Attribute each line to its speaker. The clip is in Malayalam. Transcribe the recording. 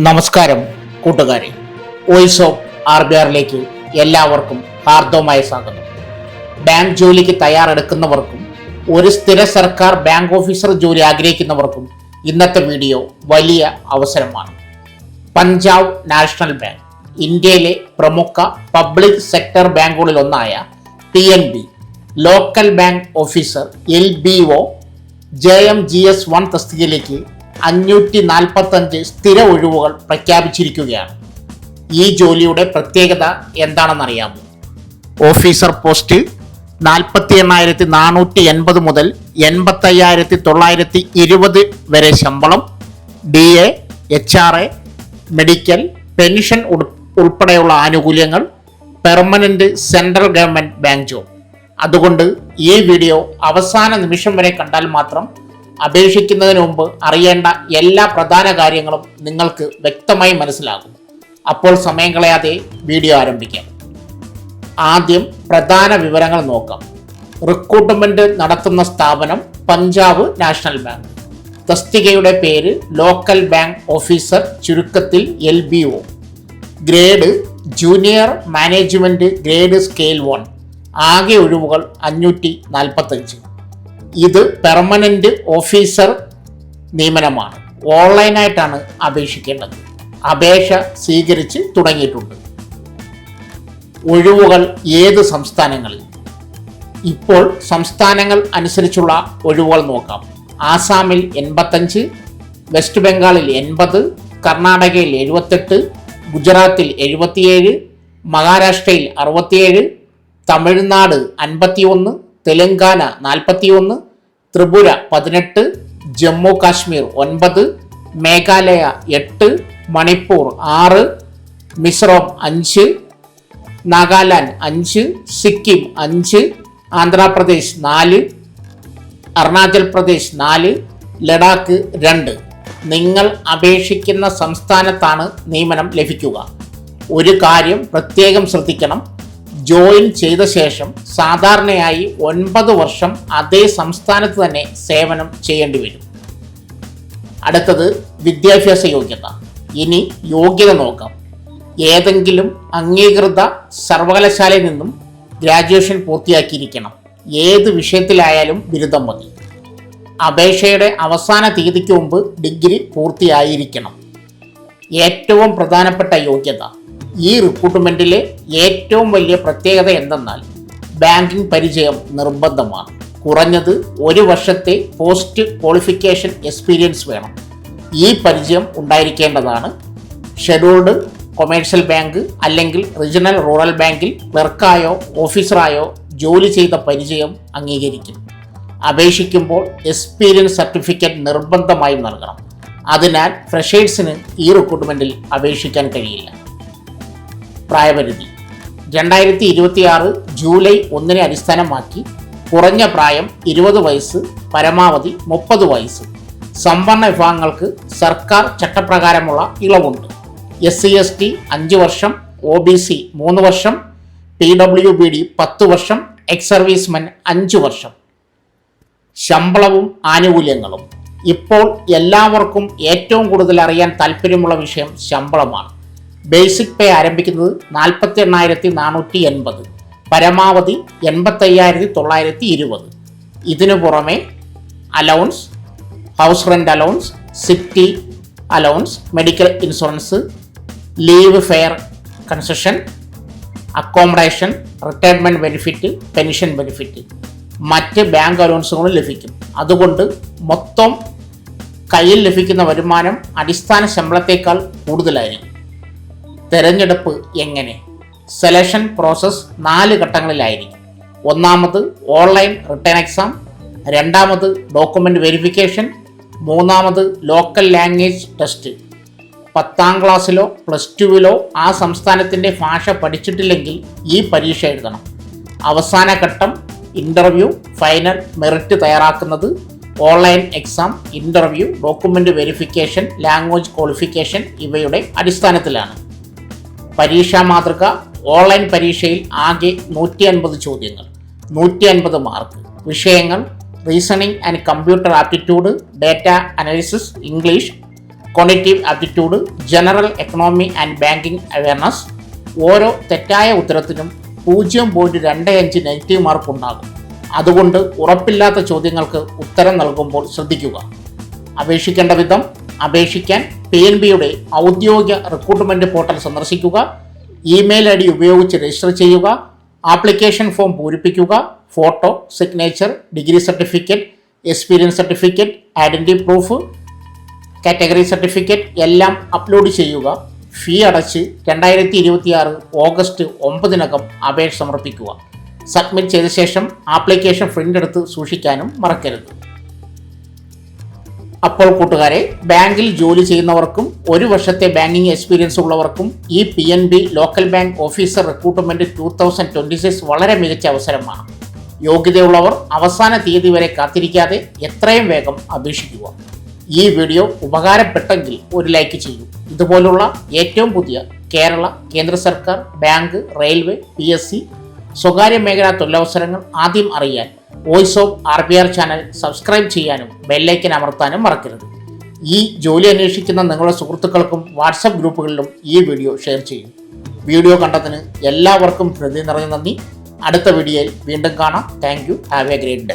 Speaker 1: നമസ്കാരം കൂട്ടുകാരെ, വോയിസ് ഓഫ് RBRലേക്ക് എല്ലാവർക്കും ഹാർദവമായ സ്വാഗതം. ബാങ്ക് ജോലിക്ക് തയ്യാറെടുക്കുന്നവർക്കും ഒരു സ്ഥിര സർക്കാർ ബാങ്ക് ഓഫീസർ ജോലി ആഗ്രഹിക്കുന്നവർക്കും ഇന്നത്തെ വീഡിയോ വലിയ അവസരമാണ്. പഞ്ചാബ് നാഷണൽ ബാങ്ക് ഇന്ത്യയിലെ പ്രമുഖ പബ്ലിക് സെക്ടർ ബാങ്കുകളിൽ ഒന്നായ PNB local bank officer LBO JMGS1 തസ്തികയിലേക്ക് 545 സ്ഥിര ഒഴിവുകൾ പ്രഖ്യാപിച്ചിരിക്കുകയാണ്. ഈ ജോലിയുടെ പ്രത്യേകത എന്താണെന്നറിയാമോ? ഓഫീസർ പോസ്റ്റ് 48,480 മുതൽ 85,920 വരെ ശമ്പളം, DA, HRA, മെഡിക്കൽ, പെൻഷൻ ഉൾപ്പെടെയുള്ള ആനുകൂല്യങ്ങൾ, permanent central government bank job. അതുകൊണ്ട് ഈ വീഡിയോ അവസാന നിമിഷം വരെ കണ്ടാൽ മാത്രം അപേക്ഷിക്കുന്നതിന് മുമ്പ് അറിയേണ്ട എല്ലാ പ്രധാന കാര്യങ്ങളും നിങ്ങൾക്ക് വ്യക്തമായി മനസ്സിലാകും. അപ്പോൾ സമയം കളയാതെ വീഡിയോ ആരംഭിക്കാം. ആദ്യം പ്രധാന വിവരങ്ങൾ നോക്കാം. റിക്രൂട്ട്മെന്റ് നടത്തുന്ന സ്ഥാപനം പഞ്ചാബ് നാഷണൽ ബാങ്ക്. തസ്തികയുടെ പേര് ലോക്കൽ ബാങ്ക് ഓഫീസർ, ചുരുക്കത്തിൽ LBO. Grade junior management grade scale 1. ആകെ ഒഴിവുകൾ 545. ഇത് പെർമനന്റ് ഓഫീസർ നിയമനമാണ്. ഓൺലൈനായിട്ടാണ് അപേക്ഷിക്കേണ്ടത്. അപേക്ഷ സ്വീകരിച്ച് തുടങ്ങിയിട്ടുണ്ട്. ഒഴിവുകൾ ഏത് സംസ്ഥാനങ്ങളിൽ? ഇപ്പോൾ സംസ്ഥാനങ്ങൾ അനുസരിച്ചുള്ള ഒഴിവുകൾ നോക്കാം. ആസാമിൽ 85, വെസ്റ്റ് ബംഗാളിൽ 80, കർണാടകയിൽ 78, ഗുജറാത്തിൽ 77, മഹാരാഷ്ട്രയിൽ 67, തമിഴ്നാട് 51, തെലങ്കാന 41, ത്രിപുര 18, ജമ്മു കാശ്മീർ 9, മേഘാലയ 8, മണിപ്പൂർ 6, മിസോറം 5, നാഗാലാൻഡ് 5, സിക്കിം 5, ആന്ധ്രാപ്രദേശ് 4, അരുണാചൽ പ്രദേശ് 4, ലഡാക്ക് 2. നിങ്ങൾ അപേക്ഷിക്കുന്ന സംസ്ഥാനത്താണ് നിയമനം ലഭിക്കുക. ഒരു കാര്യം പ്രത്യേകം ശ്രദ്ധിക്കണം. ജോയിൻ ചെയ്ത ശേഷം സാധാരണയായി 9 വർഷം അതേ സംസ്ഥാനത്ത് തന്നെ സേവനം ചെയ്യേണ്ടി വരും. അടുത്തത് വിദ്യാഭ്യാസ യോഗ്യത. ഇനി യോഗ്യത നോക്കാം. ഏതെങ്കിലും അംഗീകൃത സർവകലാശാലയിൽ നിന്നും ഗ്രാജുവേഷൻ പൂർത്തിയാക്കിയിരിക്കണം. ഏത് വിഷയത്തിലായാലും ബിരുദം മതി. അപേക്ഷയുടെ അവസാന തീയതിക്ക് മുമ്പ് ഡിഗ്രി പൂർത്തിയായിരിക്കണം. ഏറ്റവും പ്രധാനപ്പെട്ട യോഗ്യത. ഈ റിക്രൂട്ട്മെന്റിലെ ഏറ്റവും വലിയ പ്രത്യേകത എന്തെന്നാൽ ബാങ്കിംഗ് പരിചയം നിർബന്ധമാണ്. കുറഞ്ഞത് 1 വർഷത്തെ പോസ്റ്റ് ക്വാളിഫിക്കേഷൻ എക്സ്പീരിയൻസ് വേണം. ഈ പരിചയം ഉണ്ടായിരിക്കേണ്ടതാണ്. ഷെഡ്യൂൾഡ് കൊമേഴ്ഷ്യൽ ബാങ്ക് അല്ലെങ്കിൽ റീജിയണൽ റൂറൽ ബാങ്കിൽ ക്ലർക്കായോ ഓഫീസറായോ ജോലി ചെയ്ത പരിചയം അംഗീകരിക്കും. അപേക്ഷിക്കുമ്പോൾ എക്സ്പീരിയൻസ് സർട്ടിഫിക്കറ്റ് നിർബന്ധമായും നൽകണം. അതിനാൽ ഫ്രഷേഴ്സിന് ഈ റിക്രൂട്ട്മെന്റിൽ അപേക്ഷിക്കാൻ കഴിയില്ല. പ്രായപരിധി 2026 ജൂലൈ 1 അടിസ്ഥാനമാക്കി കുറഞ്ഞ പ്രായം 20 വയസ്സ്, പരമാവധി 30 വയസ്സ്. സംവരണ വിഭാഗങ്ങൾക്ക് സർക്കാർ ചട്ടപ്രകാരമുള്ള ഇളവുണ്ട്. SC/ST 5 വർഷം, OBC 3 വർഷം, PWBD 10 വർഷം, എക്സ് സർവീസ്മെൻ 5 വർഷം. ശമ്പളവും ആനുകൂല്യങ്ങളും. ഇപ്പോൾ എല്ലാവർക്കും ഏറ്റവും കൂടുതൽ അറിയാൻ താല്പര്യമുള്ള വിഷയം ശമ്പളമാണ്. ബേസിക് പേ ആരംഭിക്കുന്നത് 48,480, പരമാവധി 85,920. ഇതിനു പുറമെ allowance, house rent allowance, city allowance, medical insurance, leave fair concession, accommodation, retirement benefit, pension benefit, മറ്റ് ബാങ്ക് അലൗൺസുകളും ലഭിക്കും. അതുകൊണ്ട് മൊത്തം കയ്യിൽ ലഭിക്കുന്ന വരുമാനം അടിസ്ഥാന ശമ്പളത്തേക്കാൾ കൂടുതലായിരിക്കും. തെരഞ്ഞെടുപ്പ് എങ്ങനെ? Selection process 4 ഘട്ടങ്ങളിലായിരിക്കും. ഒന്നാമത് ഓൺലൈൻ റിട്ടേൺ എക്സാം, രണ്ടാമത് ഡോക്യുമെൻ്റ് വെരിഫിക്കേഷൻ, മൂന്നാമത് ലോക്കൽ ലാംഗ്വേജ് ടെസ്റ്റ്. 10ാം ക്ലാസ്സിലോ +2വിലോ ആ സംസ്ഥാനത്തിൻ്റെ ഭാഷ പഠിച്ചിട്ടില്ലെങ്കിൽ ഈ പരീക്ഷ എഴുതണം. അവസാന ഘട്ടം ഇൻ്റർവ്യൂ, ഫൈനൽ മെറിറ്റ് തയ്യാറാക്കുന്നത് online exam, interview, document verification, language qualification ഇവയുടെ അടിസ്ഥാനത്തിലാണ്. പരീക്ഷാ മാതൃക. ഓൺലൈൻ പരീക്ഷയിൽ ആകെ 150 ചോദ്യങ്ങൾ, 150 മാർക്ക്. വിഷയങ്ങൾ reasoning and computer aptitude, data analysis, English, quantitative aptitude, general economy and banking awareness. ഓരോ തെറ്റായ ഉത്തരത്തിനും 0.25 നെഗറ്റീവ് മാർക്ക് ഉണ്ടാകും. അതുകൊണ്ട് ഉറപ്പില്ലാത്ത ചോദ്യങ്ങൾക്ക് ഉത്തരം നൽകുമ്പോൾ ശ്രദ്ധിക്കുക. അപേക്ഷിക്കേണ്ട വിധം: അപേക്ഷിക്കാൻ PNBയുടെ ഔദ്യോഗിക റിക്രൂട്ട്മെന്റ് പോർട്ടൽ സന്ദർശിക്കുക. ഇമെയിൽ ID ഉപയോഗിച്ച് രജിസ്റ്റർ ചെയ്യുക. ആപ്ലിക്കേഷൻ ഫോം പൂരിപ്പിക്കുക. Photo, signature, degree certificate, experience certificate, identity proof, category certificate എല്ലാം അപ്ലോഡ് ചെയ്യുക. ഫീ അടച്ച് 2026 ഓഗസ്റ്റ് 9 അപേക്ഷ സമർപ്പിക്കുക. സബ്മിറ്റ് ചെയ്ത ശേഷം ആപ്ലിക്കേഷൻ പ്രിന്റ് എടുത്ത് സൂക്ഷിക്കാനും മറക്കരുത്. അപ്പോൾ കൂട്ടുകാരെ, ബാങ്കിൽ ജോലി ചെയ്യുന്നവർക്കും 1 വർഷത്തെ ബാങ്കിങ് എക്സ്പീരിയൻസ് ഉള്ളവർക്കും ഈ PNB local bank officer recruitment 2026 വളരെ മികച്ച അവസരമാണ്. യോഗ്യതയുള്ളവർ അവസാന തീയതി വരെ കാത്തിരിക്കാതെ എത്രയും വേഗം അപേക്ഷിക്കുക. ഈ വീഡിയോ ഉപകാരപ്പെട്ടെങ്കിൽ ഒരു ലൈക്ക് ചെയ്യൂ. ഇതുപോലുള്ള ഏറ്റവും പുതിയ കേരള, കേന്ദ്ര സർക്കാർ, ബാങ്ക്, റെയിൽവേ, PSC, സ്വകാര്യ മേഖലാ തൊഴിലവസരങ്ങൾ ആദ്യം അറിയാൻ voice of RBR channel subscribe ചെയ്യാനും ബെല്ലൈക്കൻ അമർത്താനും മറക്കരുത്. ഈ ജോലി അന്വേഷിക്കുന്ന നിങ്ങളുടെ സുഹൃത്തുക്കൾക്കും വാട്സപ്പ് ഗ്രൂപ്പുകളിലും ഈ വീഡിയോ ഷെയർ ചെയ്യും. വീഡിയോ കണ്ടതിന് എല്ലാവർക്കും ഹൃദയം നിറഞ്ഞ നന്ദി. അടുത്ത വീഡിയോയിൽ വീണ്ടും കാണാം. Thank you. Have A great day.